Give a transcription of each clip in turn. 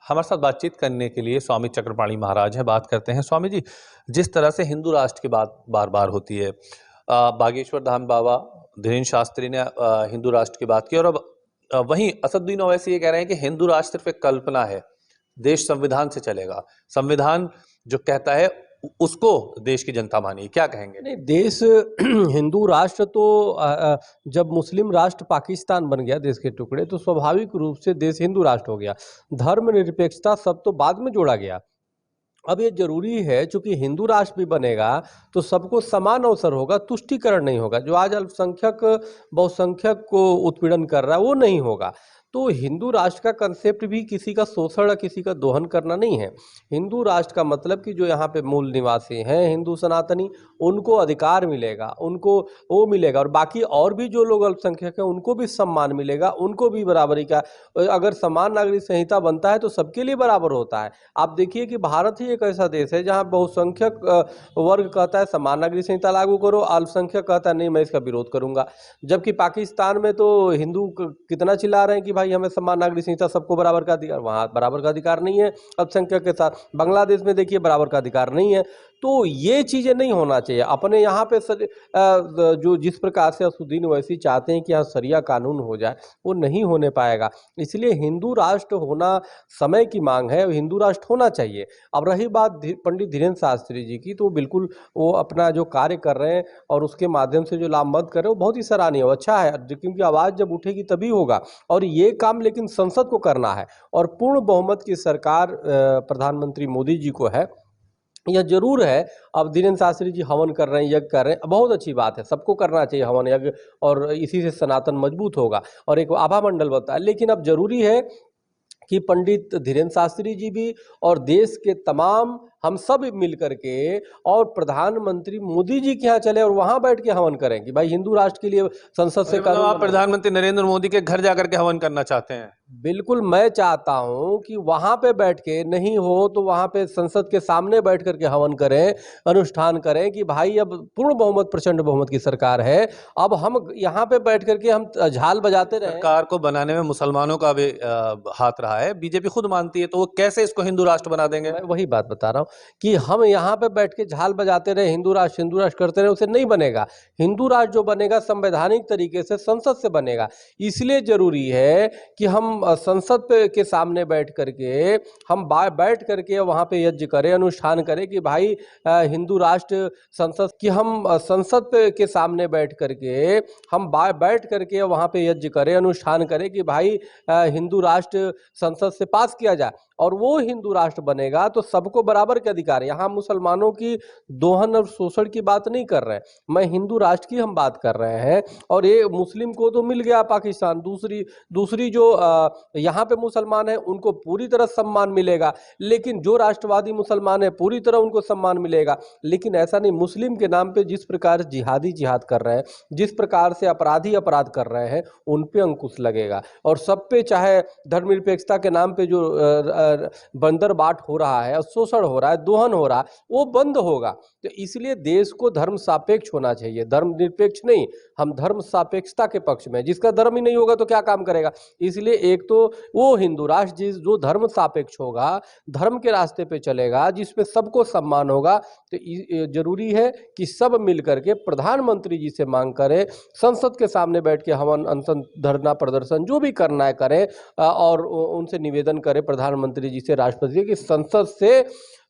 हमारे साथ बातचीत करने के लिए स्वामी चक्रपाणी महाराज हैं। बात करते हैं स्वामी जी, जिस तरह से हिंदू राष्ट्र की बात बार बार होती है, बागेश्वर धाम बाबा धीरेन्द्र शास्त्री ने हिंदू राष्ट्र की बात की, और अब वहीं असदुद्दीन ओवैसी ये कह रहे हैं कि हिंदू राष्ट्र सिर्फ एक कल्पना है, देश संविधान से चलेगा, संविधान जो कहता है उसको देश की जनता मानिए। क्या कहेंगे? नहीं, देश हिंदू राष्ट्र तो जब मुस्लिम राष्ट्र पाकिस्तान बन गया देश के टुकड़े, तो स्वाभाविक रूप से देश हिंदू राष्ट्र हो गया। धर्मनिरपेक्षता सब तो बाद में जोड़ा गया। अब ये जरूरी है, चूंकि हिंदू राष्ट्र भी बनेगा तो सबको समान अवसर होगा, तुष्टीकरण नहीं होगा। जो आज अल्पसंख्यक बहुसंख्यक को उत्पीड़न कर रहा है वो नहीं होगा। तो हिंदू राष्ट्र का कंसेप्ट भी किसी का शोषण या किसी का दोहन करना नहीं है। हिंदू राष्ट्र का मतलब कि जो यहाँ पे मूल निवासी हैं हिंदू सनातनी, उनको अधिकार मिलेगा, उनको वो मिलेगा, और बाकी और भी जो लोग अल्पसंख्यक हैं उनको भी सम्मान मिलेगा, उनको भी बराबरी का। अगर समान नागरिक संहिता बनता है तो सबके लिए बराबर होता है। आप देखिए कि भारत ही एक ऐसा देश है जहाँ बहुसंख्यक वर्ग कहता है समान नागरिक संहिता लागू करो, अल्पसंख्यक कहता है नहीं मैं इसका विरोध करूंगा। जबकि पाकिस्तान में तो हिंदू कितना चिल्ला रहे हैं कि भाई हमें समान नागरिक संहिता, सबको बराबर का अधिकार, वहां बराबर का अधिकार नहीं है अल्पसंख्यक के साथ। बांग्लादेश में देखिए बराबर का अधिकार नहीं है। तो ये चीजें नहीं होना चाहिए। अपने यहाँ पे जो जिस प्रकार से असदुद्दीन ओवैसी चाहते हैं कि यहाँ शरिया कानून हो जाए, वो नहीं होने पाएगा। इसलिए हिंदू राष्ट्र होना समय की मांग है, हिंदू राष्ट्र होना चाहिए। अब रही बात पंडित धीरेन्द्र शास्त्री जी की, तो बिल्कुल वो अपना जो कार्य कर रहे हैं और उसके माध्यम से जो लामबंद कर रहे हैं वो बहुत ही सराहनीय है, अच्छा है, क्योंकि आवाज जब उठेगी तभी होगा। और ये काम लेकिन संसद को करना है, और पूर्ण बहुमत की सरकार प्रधानमंत्री मोदी जी को है। यह जरूर है, अब धीरेन्द्र शास्त्री जी हवन कर रहे हैं, यज्ञ कर रहे हैं, बहुत अच्छी बात है, सबको करना चाहिए हवन यज्ञ, और इसी से सनातन मजबूत होगा और एक आभा मंडल बनता है। लेकिन अब जरूरी है कि पंडित धीरेन्द्र शास्त्री जी भी और देश के तमाम हम सब मिल करके और प्रधानमंत्री मोदी जी के यहाँ चले और वहां बैठ के हवन करें कि भाई हिंदू राष्ट्र के लिए संसद से मतलब आप प्रधानमंत्री नरेंद्र मोदी के घर जाकर के हवन करना चाहते हैं? बिल्कुल, मैं चाहता हूं कि वहां पे बैठ के, नहीं हो तो वहां पे संसद के सामने बैठ करके हवन करें, अनुष्ठान करें कि भाई अब पूर्ण बहुमत, प्रचंड बहुमत की सरकार है। अब हम यहाँ पे बैठ करके हम झाल बजाते रहे। सरकार को बनाने में मुसलमानों का भी हाथ रहा है, बीजेपी खुद मानती है, तो वो कैसे इसको हिंदू राष्ट्र बना देंगे? मैं वही बात बता रहा हूँ कि हम यहाँ पे बैठ के झाल बजाते रहे, हिंदू राष्ट्र करते रहे, उसे नहीं बनेगा। हिंदू राष्ट्र जो बनेगा संवैधानिक तरीके से संसद से बनेगा। इसलिए जरूरी है कि हम संसद के सामने बैठ करके हम बैठ करके वहाँ पे यज्ञ करें, अनुष्ठान करें कि भाई हिंदू राष्ट्र संसद की, हम संसद के सामने बैठ करके हम बैठ करके वहाँ पे यज्ञ करें, अनुष्ठान करें कि भाई हिंदू राष्ट्र संसद से पास किया जाए, और वो हिंदू राष्ट्र बनेगा तो सबको बराबर के अधिकार है। यहाँ मुसलमानों की दोहन और शोषण की बात नहीं कर रहे हैं, मैं हिंदू राष्ट्र की हम बात कर रहे हैं। और ये मुस्लिम को तो मिल गया पाकिस्तान, दूसरी जो यहाँ पे मुसलमान है उनको पूरी तरह सम्मान मिलेगा, लेकिन जो राष्ट्रवादी मुसलमान है पूरी तरह उनको सम्मान मिलेगा। लेकिन ऐसा नहीं, मुस्लिम के नाम पे जिस प्रकार जिहादी जिहाद कर रहे हैं, जिस प्रकार से अपराधी अपराध कर रहे हैं, उन पे अंकुश लगेगा। और सब पे, चाहे धर्मनिरपेक्षता के नाम पे जो बंदरबाट हो रहा है, शोषण हो रहा है, दोहन हो रहा है, वो बंद होगा। तो इसलिए देश को धर्म सापेक्ष होना चाहिए, धर्म निरपेक्ष नहीं। हम धर्म सापेक्षता के पक्ष में, जिसका धर्म ही नहीं होगा तो क्या काम करेगा। इसलिए एक तो वो हिंदू राष्ट्र जो धर्म सापेक्ष होगा, धर्म के रास्ते पे चलेगा, जिसमें सबको सम्मान होगा। तो जरूरी है कि सब मिल करके प्रधानमंत्री जी से मांग करें, संसद के सामने बैठ के हवन, अनशन, धरना प्रदर्शन जो भी करना है करें, और उनसे निवेदन करें प्रधानमंत्री जी से, राष्ट्रपति की, संसद से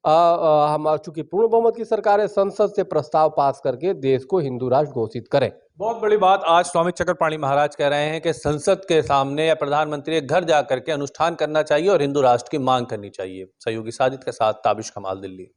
हम चूंकि पूर्ण बहुमत की सरकार है, संसद से प्रस्ताव पास करके देश को हिंदू राष्ट्र घोषित करें। बहुत बड़ी बात आज स्वामी चक्रपाणी महाराज कह रहे हैं कि संसद के सामने या प्रधानमंत्री के घर जाकर के अनुष्ठान करना चाहिए और हिंदू राष्ट्र की मांग करनी चाहिए। सहयोगी साजिद के साथ ताबिश कमाल, दिल्ली।